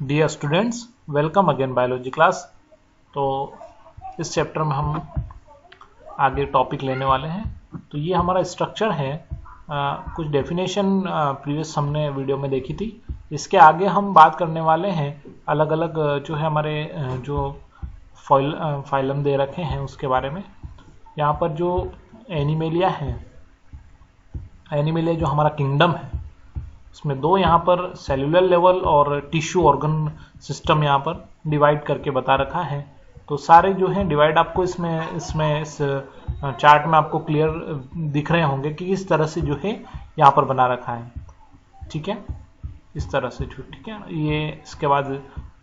Dear students, welcome again biology class. तो इस chapter में हम आगे टॉपिक लेने वाले हैं। तो ये हमारा स्ट्रक्चर है। कुछ डेफिनेशन प्रीवियस हमने वीडियो में देखी थी। इसके आगे हम बात करने वाले हैं अलग अलग जो है हमारे जो फाइलम दे रखे हैं उसके बारे में। यहाँ पर जो एनिमेलिया है, एनिमेलिया जो हमारा किंगडम है, उसमें दो यहाँ पर सेलुलर लेवल और टिश्यू ऑर्गन सिस्टम यहाँ पर डिवाइड करके बता रखा है। तो सारे जो है डिवाइड आपको इस चार्ट में आपको क्लियर दिख रहे होंगे कि किस तरह से जो है यहाँ पर बना रखा है। ठीक है, इस तरह से ठीक है। ये इसके बाद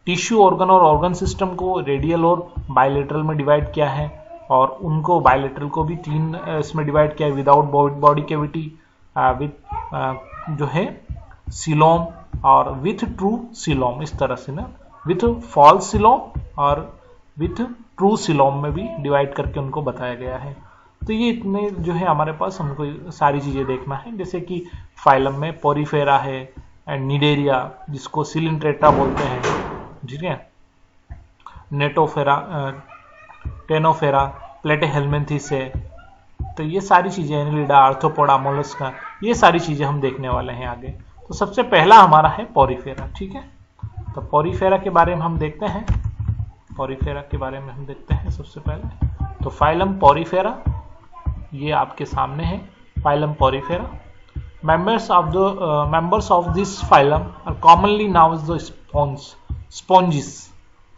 टिश्यू ऑर्गन और ऑर्गन सिस्टम को रेडियल और बायलेटरल में डिवाइड किया है, और उनको बायलेटरल को भी तीन इसमें डिवाइड किया है, विदाउट बॉडी कैविटी, विथ जो है सिलोम और विथ ट्रू सिलोम। इस तरह से ना, विथ फॉल्स सिलोम और विथ ट्रू सिलोम में भी डिवाइड करके उनको बताया गया है। तो ये इतने जो है हमारे पास हमको सारी चीज़ें देखना है। जैसे कि फाइलम में पोरीफेरा है एंड निडेरिया, जिसको सिलिंट्रेटा बोलते हैं, ठीक है, नेटोफेरा, टेनोफेरा, प्लेटेहेल्मिन्थेस है। तो ये सारी चीज़ें, एनिलिडा, आर्थ्रोपोडा, मोलस्का, ये सारी चीज़ें हम देखने वाले हैं आगे। तो सबसे पहला हमारा है पोरीफेरा। ठीक है, तो पोरीफेरा के बारे में हम देखते हैं। पोरीफेरा के बारे में हम देखते हैं सबसे पहले। तो फाइलम पोरीफेरा ये आपके सामने है, phylum Porifera. members of this phylum are commonly known as the sponges।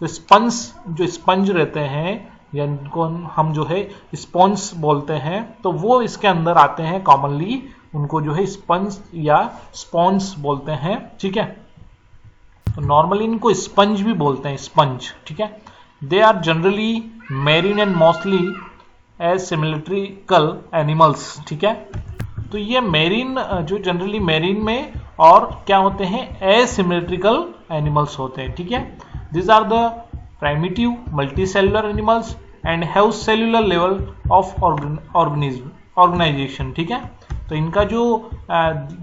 तो स्पंज, जो स्पंज रहते हैं जिनको हम जो है स्पॉन्ज बोलते हैं, तो वो इसके अंदर आते हैं। कॉमनली उनको जो है स्पंज या स्पॉन्ज बोलते हैं। ठीक है, तो नॉर्मली इनको स्पंज भी बोलते हैं, स्पंज। ठीक है, they are generally marine and mostly asymmetrical animals. ठीक है, तो ये मेरीन जो जनरली मेरीन में और क्या होते हैं, एसिमेट्रिकल एनिमल्स होते हैं। ठीक है, this are the primitive multicellular animals and have cellular level of organisation. ठीक है, तो इनका जो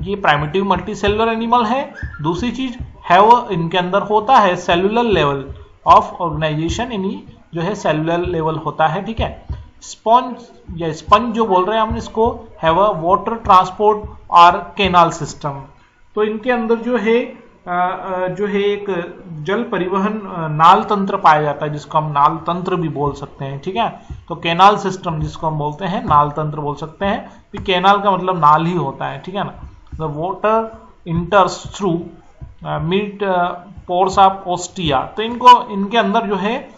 ये प्राइमिटिव मल्टीसेलुलर एनिमल है। दूसरी चीज हैव, इनके अंदर होता है सेलुलर लेवल ऑफ ऑर्गेनाइजेशन, इन्हीं जो है सेलुलर लेवल होता है। ठीक है, स्पॉन्ज या स्पंज जो बोल रहे हैं हम इसको, हैव अ वाटर ट्रांसपोर्ट और केनाल सिस्टम। तो इनके अंदर जो है एक जल परिवहन नाल तंत्र पाया जाता है, जिसको हम नाल तंत्र भी बोल सकते हैं। ठीक है, तो केनाल सिस्टम जिसको हम बोलते हैं, नाल तंत्र बोल सकते हैं। कि केनाल का मतलब नाल ही होता है। ठीक है ना, the water इंटर्स through mid pores of ostia. तो इनके अंदर जो है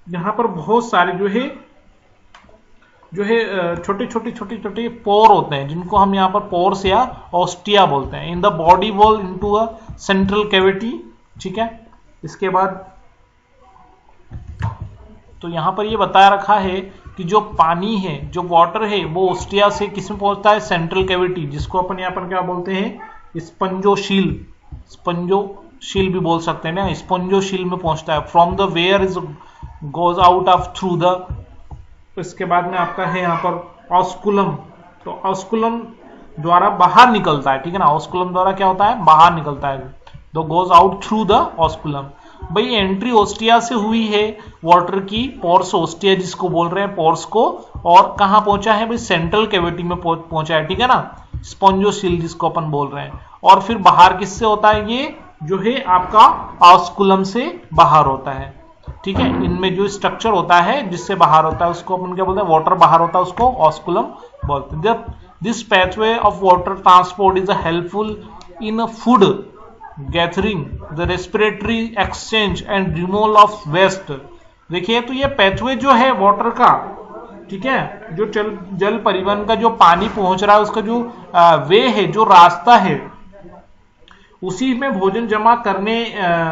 यहाँ पर बहुत सारे जो है छोटे छोटे पोर होते हैं, जिनको हम यहाँ पर पोर्स या ऑस्टिया बोलते हैं। In the body wall into a central cavity. ठीक है, इसके बाद तो यहाँ पर ये बताया रखा है कि जो पानी है, जो वाटर है, वो ऑस्टिया से किस में पहुंचता है, सेंट्रल कैविटी, जिसको अपन यहाँ पर क्या बोलते हैं, स्पंजोशील। स्पंजोशील भी बोल सकते हैं ना, स्पंजोशील में पहुंचता है। From the where is goes out of through the. इसके बाद में आपका है यहाँ पर ऑस्कुलम। तो ऑस्कुलम द्वारा बाहर निकलता है। ठीक है ना, ऑस्कुलम द्वारा क्या होता है, बाहर निकलता है। तो goes out through the osculum. भाई एंट्री ओस्टिया से हुई है वाटर की, पोर्स ऑस्टिया जिसको बोल रहे हैं, पोर्स को, और कहाँ पहुंचा है भाई, सेंट्रल कैविटी में पहुंचा है। ठीक है ना, स्पॉन्जोसील जिसको अपन बोल रहे हैं। और फिर बाहर किससे होता है, ये जो है आपका ऑस्कुलम से बाहर होता है। ठीक है, इनमें जो स्ट्रक्चर होता है जिससे बाहर होता है उसको अपन क्या बोलते हैं, वाटर बाहर होता है उसको ऑस्कुलम बोलते हैं। जब this pathway of water transport is helpful in food gathering, the respiratory exchange and removal of waste. देखिए, तो ये पैथवे जो है वाटर का, ठीक है, जो जल परिवहन का जो पानी पहुंच रहा है उसका जो वे है, जो रास्ता है, उसी में भोजन जमा करने,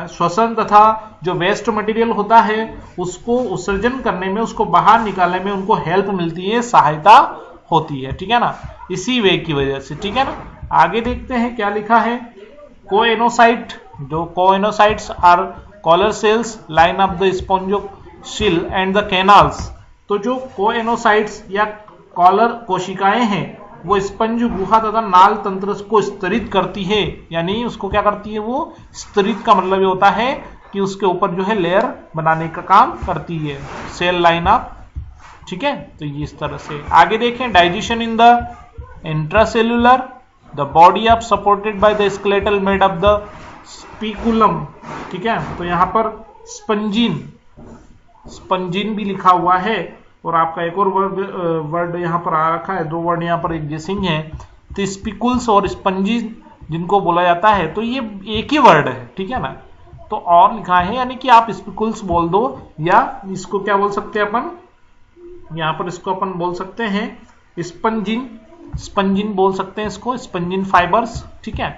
श्वसन तथा जो वेस्ट मटेरियल होता है उसको उत्सर्जन करने में, उसको बाहर निकालने में उनको हेल्प मिलती है, सहायता होती है। ठीक है ना, इसी वे की वजह से। ठीक है ना, आगे देखते हैं क्या लिखा है। कोएनोसाइट, जो choanocytes are collar cells line of the spongocoel and the canals. तो जो कोएनोसाइट्स या कॉलर कोशिकाएं हैं, वो स्पंज गुहा तथा नाल तंत्र को स्तरित करती है, यानी उसको क्या करती है, वो स्तरित का मतलब ये होता है कि उसके ऊपर जो है लेयर बनाने का काम करती है, सेल लाइन अप। ठीक है, तो ये इस तरह से आगे देखें। Digestion in the intracellular, the body of supported by the skeletal made of the spiculum. ठीक है, तो यहां पर स्पंजिन भी लिखा हुआ है, और आपका एक और वर्ड यहाँ पर आ रखा है, दो वर्ड यहाँ पर एग्जिस्टिंग है। तो स्पिकुल्स और स्पंजिन जिनको बोला जाता है, तो ये एक ही वर्ड है। ठीक है ना, तो और लिखा है, यानी कि आप स्पिकुल्स बोल दो, या इसको क्या बोल सकते हैं अपन, यहाँ पर इसको अपन बोल सकते हैं स्पंजिन बोल सकते हैं इसको, स्पंजिन फाइबर्स। ठीक है,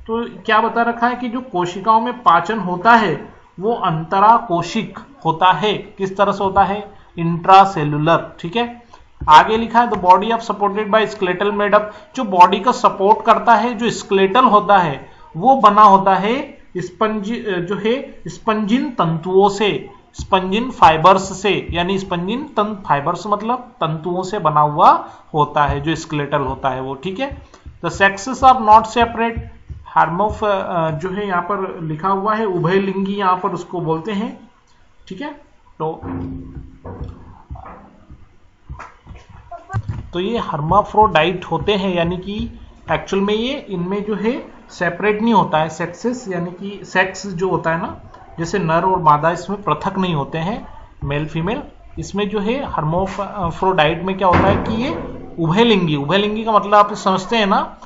तो क्या बता रखा है कि जो कोशिकाओं में पाचन होता है वो अंतरा कोशिक होता है। किस तरह से होता है, इंट्रासेलुलर। ठीक है, आगे लिखा है the body of supported bye skeletal made up, जो बॉडी का सपोर्ट करता है, जो स्केलेटल होता है वो बना होता है स्पंजिन तंतुओं से, स्पंजिन फाइबर्स से, यानी स्पंजिन फाइबर्स मतलब तंतुओं से बना हुआ होता है जो स्केलेटल होता है वो। ठीक है, the sexes are not separate, हार्मोफ जो है यहाँ पर लिखा हुआ है उभयलिंगी, यहाँ पर उसको बोलते हैं। ठीक है, तो ये हर्माफ्रोडाइट होते हैं, यानी कि एक्चुअल में ये इनमें जो है सेपरेट नहीं होता है सेक्सेस, यानी कि सेक्स जो होता है ना, जैसे नर और मादा इसमें पृथक नहीं होते हैं, मेल फीमेल। इसमें जो है हर्माफ्रोडाइट में क्या होता है कि ये उभयलिंगी का मतलब आप समझते हैं ना,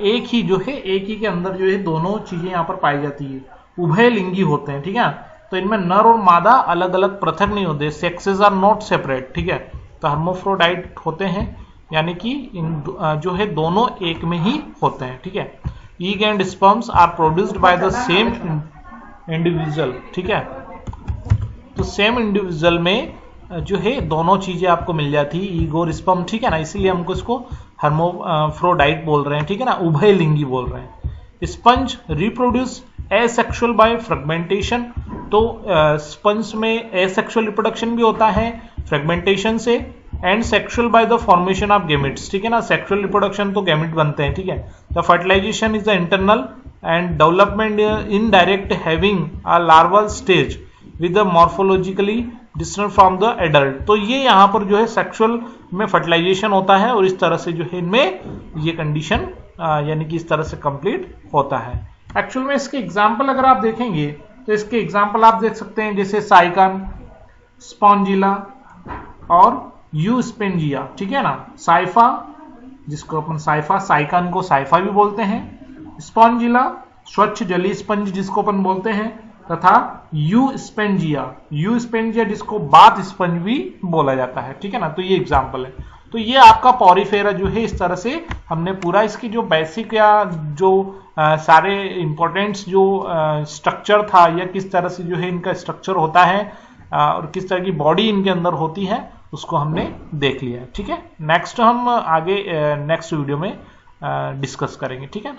एक ही जो है, एक ही के अंदर जो है दोनों चीजें यहाँ पर पाई जाती है, उभयलिंगी होते हैं। ठीक है, तो इनमें नर और मादा अलग अलग पृथक नहीं होते, सेक्सेस आर नॉट सेपरेट। ठीक है, तो हर्माफ्रोडाइट होते हैं, यानी कि इन जो है दोनों एक में ही होते हैं। ठीक है, egg and sperms are produced by the same individual. ठीक है, तो सेम इंडिविजुअल में जो है दोनों चीजें आपको मिल जाती है, ईग और स्पर्म। ठीक है ना, इसीलिए हमको इसको हर्माफ्रोडाइट बोल रहे हैं। ठीक है ना, उभयलिंगी बोल रहे हैं। Sponge reproduce asexual by fragmentation, तो स्पंज में एसेक्सुअल रिप्रोडक्शन भी होता है फ्रेगमेंटेशन से, and sexual by the formation of gametes. ठीक है ना, सेक्सुअल रिप्रोडक्शन तो गैमेट बनते हैं। ठीक है, the fertilisation is the internal and development indirect having a larval stage with the morphologically distant from the adult. तो ये यहाँ पर जो है सेक्सुअल में फर्टिलाइजेशन होता है, और इस तरह से जो है इनमें ये कंडीशन यानी कि इस तरह से कंप्लीट होता है। एक्चुअल में इसके एग्जाम्पल अगर आप देखेंगे तो इसके एग्जाम्पल आप देख सकते हैं, जैसे साइकन, स्पॉन्जिला और यूस्पेंजिया। ठीक है ना, साइफा जिसको अपन साइकन को साइफा भी बोलते हैं, स्पॉन्जिला स्वच्छ जलीय स्पंज जिसको अपन बोलते हैं, तथा यूस्पेंजिया जिसको बाथ स्पंज भी बोला जाता है। ठीक है ना, तो ये एग्जाम्पल है। तो ये आपका पॉरीफेरा जो है, इस तरह से हमने पूरा इसकी जो बेसिक या जो सारे इंपॉर्टेंट्स जो स्ट्रक्चर था, या किस तरह से जो है इनका स्ट्रक्चर होता है और किस तरह की बॉडी इनके अंदर होती है, उसको हमने देख लिया। ठीक है, नेक्स्ट हम आगे नेक्स्ट वीडियो में डिस्कस करेंगे। ठीक है ना।